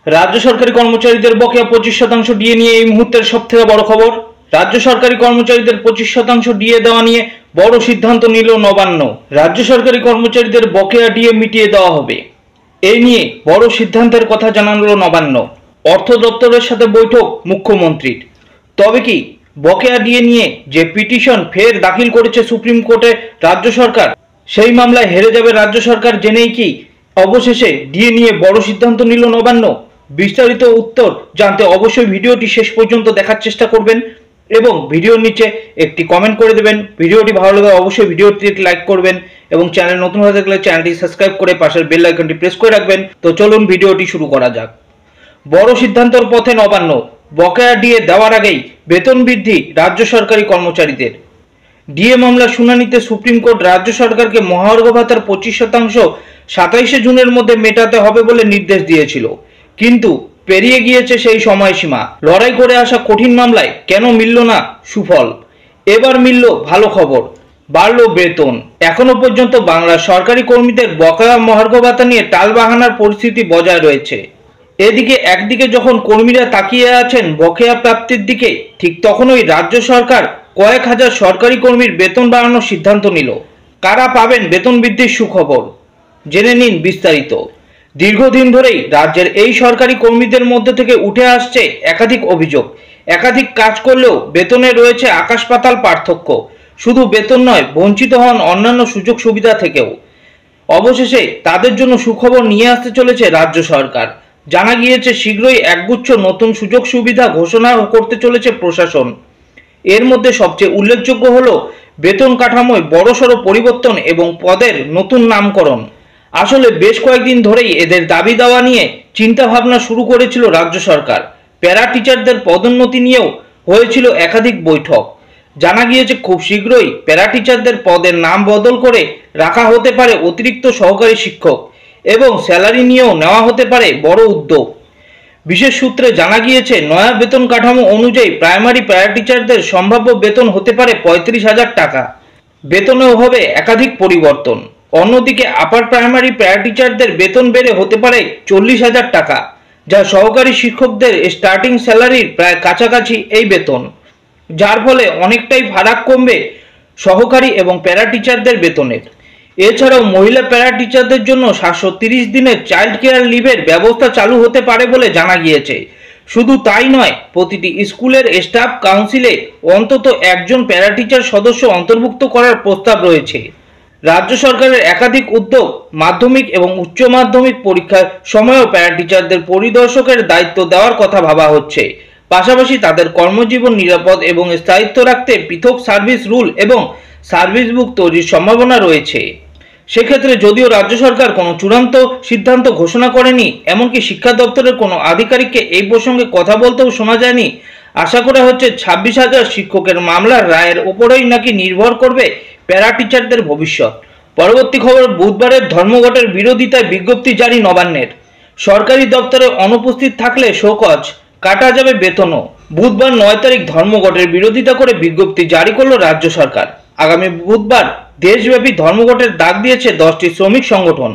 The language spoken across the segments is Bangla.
রাজ্য সরকারি কর্মচারীদের বকেয়া 25% ডিএ নিয়ে এই মুহূর্তের সবথেকে বড় খবর। রাজ্য সরকারি কর্মচারীদের 25% ডিএ দেওয়া নিয়ে বড় সিদ্ধান্ত নিল নবান্ন। রাজ্য সরকারি কর্মচারীদের বকেয়া ডিএ মিটিয়ে দেওয়া হবে, এই নিয়ে বড় সিদ্ধান্তের কথা জানালো নবান্ন। অর্থ দপ্তরের সাথে বৈঠক মুখ্যমন্ত্রীর। তবে কি বকেয়া ডিএ নিয়ে যে পিটিশন ফের দাখিল করেছে সুপ্রিম কোর্টে রাজ্য সরকার, সেই মামলায় হেরে যাবে রাজ্য সরকার জেনেই কি অবশেষে ডিএ নিয়ে বড় সিদ্ধান্ত নিল নবান্ন? বিস্তারিত উত্তর জানতে অবশ্যই ভিডিওটি শেষ পর্যন্ত দেখার চেষ্টা করবেন এবং ভিডিওর নিচে একটি কমেন্ট করে দেবেন। ভিডিওটি ভালো লাগলে অবশ্যই ভিডিওটি লাইক করবেন এবং চ্যানেল নতুন হয়ে থাকলে চ্যানেলটি সাবস্ক্রাইব করে পাশের বেল আইকনটি প্রেস করে রাখবেন। তো চলুন ভিডিওটি শুরু করা যাক। বড় সিদ্ধান্তের পথে নবান্ন। বকেয়া ডিএ দেওয়ার আগেই বেতন বৃদ্ধি রাজ্য সরকারি কর্মচারীদের। ডিএ মামলা শুনানিতে সুপ্রিম কোর্ট রাজ্য সরকারকে মহার্ঘ ভাতার 25% 27শে জুনের মধ্যে মেটাতে হবে বলে নির্দেশ দিয়েছিল, কিন্তু পেরিয়ে গিয়েছে সেই সময়সীমা। লড়াই করে আসা কঠিন মামলায় কেন মিলল না সুফল? এবার মিলল ভালো খবর, বাড়ল বেতন। এখনো পর্যন্ত বাংলার সরকারি কর্মীদের বকেয়া মহার্ঘ ভাতা নিয়ে টালবাহানার পরিস্থিতি বজায় রয়েছে। এদিকে একদিকে যখন কর্মীরা তাকিয়ে আছেন বকেয়া প্রাপ্তির দিকে, ঠিক তখনই রাজ্য সরকার কয়েক হাজার সরকারি কর্মীর বেতন বাড়ানোর সিদ্ধান্ত নিল। কারা পাবেন বেতন বৃদ্ধির সুখবর? জেনে নিন বিস্তারিত। দীর্ঘদিন ধরেই রাজ্যের এই সরকারি কর্মীদের মধ্যে থেকে উঠে আসছে একাধিক অভিযোগ। একাধিক কাজ করলেও বেতনে রয়েছে আকাশ পাতাল পার্থক্য। শুধু বেতন নয়, বঞ্চিত হন অন্যান্য সুযোগ সুবিধা থেকেও। অবশেষে তাদের জন্য সুখবর নিয়ে আসতে চলেছে রাজ্য সরকার। জানা গিয়েছে শীঘ্রই একগুচ্ছ নতুন সুযোগ সুবিধা ঘোষণা করতে চলেছে প্রশাসন। এর মধ্যে সবচেয়ে উল্লেখযোগ্য হলো বেতন কাঠামোয় বড়সড় পরিবর্তন এবং পদের নতুন নামকরণ। আসলে বেশ কয়েকদিন ধরেই এদের দাবি দাওয়া নিয়ে চিন্তা ভাবনা শুরু করেছিল রাজ্য সরকার। প্যারা টিচারদের পদোন্নতি নিয়েও হয়েছিল একাধিক বৈঠক। জানা গিয়েছে খুব শীঘ্রই প্যারা টিচারদের পদের নাম বদল করে রাখা হতে পারে অতিরিক্ত সহকারী শিক্ষক এবং স্যালারি নিয়েও নেওয়া হতে পারে বড় উদ্যোগ। বিশেষ সূত্রে জানা গিয়েছে নয়া বেতন কাঠামো অনুযায়ী প্রাইমারি প্যারা টিচারদের সম্ভাব্য বেতন হতে পারে 35,000 টাকা। বেতনেও হবে একাধিক পরিবর্তন। অন্যদিকে আপার প্রাইমারি প্যারা টিচারদের বেতন বেড়ে হতে পারে 40,000 টাকা, যা সহকারী শিক্ষকদের স্টার্টিং স্যালারির প্রায় কাছাকাছি এই বেতন, যার ফলে অনেকটাই ফারাক কমবে সহকারী এবং প্যারা টিচারদের বেতনের। এছাড়াও মহিলা প্যারা টিচারদের জন্য 730 দিনের চাইল্ড কেয়ার লিভের ব্যবস্থা চালু হতে পারে বলে জানা গিয়েছে। শুধু তাই নয়, প্রতিটি স্কুলের স্টাফ কাউন্সিলে অন্তত একজন প্যারা টিচার সদস্য অন্তর্ভুক্ত করার প্রস্তাব রয়েছে। রাজ্য সরকারের একাধিক উদ্যোগ, মাধ্যমিক এবং উচ্চ মাধ্যমিক পরীক্ষার সময়ও প্যারা টিচারদের পরিদর্শকের দায়িত্ব দেওয়ার কথা ভাবা হচ্ছে। পাশাপাশি তাদের কর্মজীবন নিরাপদ এবং স্থায়িত্ব রাখতে পৃথক সার্ভিস রুল এবং সার্ভিস বুক তৈরির সম্ভাবনা রয়েছে। সেক্ষেত্রে যদিও রাজ্য সরকার কোনো চূড়ান্ত সিদ্ধান্ত ঘোষণা করেনি, এমনকি শিক্ষা দপ্তরের কোনো আধিকারিককে এই প্রসঙ্গে কথা বলতেও শোনা যায়নি। আশা করা হচ্ছে 26,000 শিক্ষকের মামলার রায়ের ওপরেই নাকি নির্ভর করবে প্যারা টিচারদের ভবিষ্যৎ। পরবর্তী খবর, বুধবারের ধর্মঘটের বিরোধিতায় বিজ্ঞপ্তি জারি নবান্নের। সরকারি দপ্তরে অনুপস্থিত থাকলে শোকজ, কাটা যাবে বেতনও। বুধবার 9 তারিখ ধর্মঘটের বিরোধিতা করে বিজ্ঞপ্তি জারি করল রাজ্য সরকার। আগামী বুধবার দেশব্যাপী ধর্মঘটের ডাক দিয়েছে 10টি শ্রমিক সংগঠন।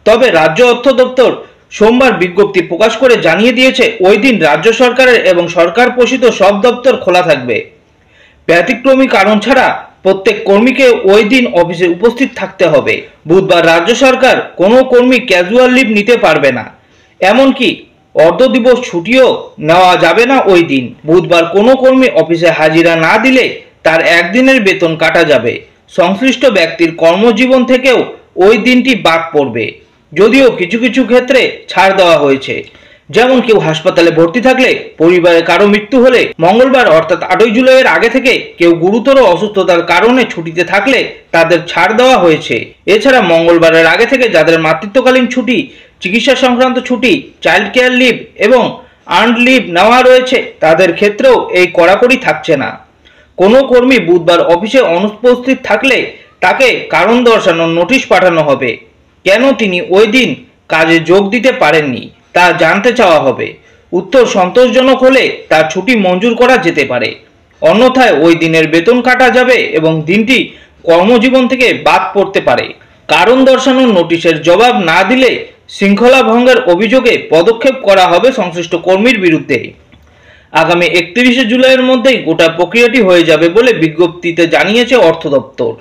তবে রাজ্য অর্থ দপ্তর সোমবার বিজ্ঞপ্তি প্রকাশ করে জানিয়ে দিয়েছে ওই দিন রাজ্য সরকারের এবং সরকার পোষিত সব দপ্তর খোলা থাকবে। ব্যতিক্রমী কারণ ছাড়া প্রত্যেক কর্মীকে ওই দিন অফিসে উপস্থিত থাকতে হবে। বুধবার রাজ্য সরকার কোনো কর্মী ক্যাজুয়াল লিভ নিতে পারবে না, এমনকি অর্ধ দিবস ছুটিও নেওয়া যাবে না ওই দিন। বুধবার কোনো কর্মী অফিসে হাজিরা না দিলে তার একদিনের বেতন কাটা যাবে। সংশ্লিষ্ট ব্যক্তির কর্মজীবন থেকেও ওই দিনটি বাদ পড়বে, যদিও কিছু কিছু ক্ষেত্রে ছাড় দেওয়া হয়েছে। যেমন কেউ হাসপাতালে ভর্তি থাকলে, পরিবারে কারো মৃত্যু হলে, মঙ্গলবার অর্থাৎ 8ই জুলাইয়ের আগে থেকে কেউ গুরুতর অসুস্থতার কারণে ছুটিতে থাকলে তাদের ছাড় দেওয়া হয়েছে। এছাড়া মঙ্গলবারের আগে থেকে যাদের মাতৃত্বকালীন ছুটি, চিকিৎসা সংক্রান্ত ছুটি, চাইল্ড কেয়ার লিভ এবং আর্নড লিভ নেওয়া রয়েছে, তাদের ক্ষেত্রেও এই কড়াকড়ি থাকছে না। কোনো কর্মী বুধবার অফিসে অনুপস্থিত থাকলে তাকে কারণ দর্শানোর নোটিশ পাঠানো হবে। কেন তিনি ওই দিন কাজে যোগ দিতে পারেননি তা জানতে চাওয়া হবে। উত্তর সন্তোষজনক হলে তার ছুটি মঞ্জুর করা যেতে পারে, অন্যথায় ওই দিনের বেতন কাটা যাবে এবং দিনটি কর্মজীবন থেকে বাদ পড়তে পারে। কারণ দর্শানোর নোটিশের জবাব না দিলে শৃঙ্খলা ভঙ্গের অভিযোগে পদক্ষেপ করা হবে সংশ্লিষ্ট কর্মীর বিরুদ্ধে। আগামী 31শে জুলাইয়ের মধ্যেই গোটা প্রক্রিয়াটি হয়ে যাবে বলে বিজ্ঞপ্তিতে জানিয়েছে অর্থ দপ্তর।